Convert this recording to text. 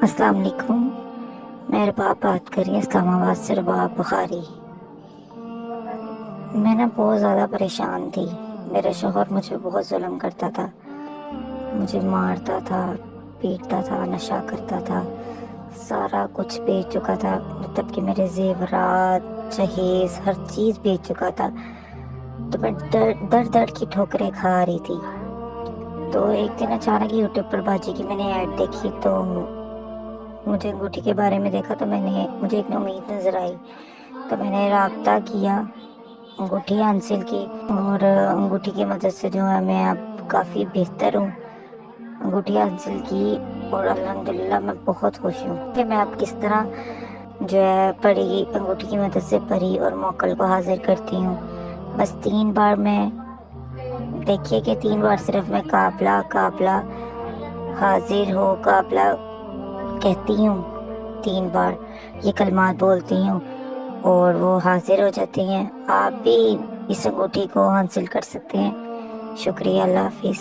السلام علیکم۔ میں رباب بات کر رہی ہوں اسلام آباد سے، رباب بخاری۔ میں بہت زیادہ پریشان تھی۔ میرا شوہر مجھے بہت ظلم کرتا تھا، مجھے مارتا تھا، پیٹتا تھا، نشہ کرتا تھا، سارا کچھ بیچ چکا تھا، مطلب کہ میرے زیورات، جہیز، ہر چیز بیچ چکا تھا۔ تو میں در کی ٹھوکریں کھا رہی تھی۔ تو ایک دن اچانک یوٹیوب پر باجی کی میں نے ایڈ دیکھی، تو مجھے انگوٹھی کے بارے میں دیکھا، تو مجھے ایک امید نظر آئی، تو میں نے رابطہ کیا، انگوٹھی حاصل کی، اور انگوٹھی کی مدد سے جو ہے میں اب کافی بہتر ہوں۔ انگوٹھی حاصل کی اور الحمدللہ میں بہت خوش ہوں کہ میں اب کس طرح جو ہے پری انگوٹھی کی مدد سے پری اور موکل کو حاضر کرتی ہوں۔ بس 3 بار میں دیکھیے کہ 3 بار صرف میں قابلہ حاضر ہو، قابلہ کہتی ہوں، 3 بار یہ کلمات بولتی ہوں اور وہ حاضر ہو جاتی ہیں۔ آپ بھی اس انگوٹھی کو حاصل کر سکتے ہیں۔ شکریہ، اللہ حافظ۔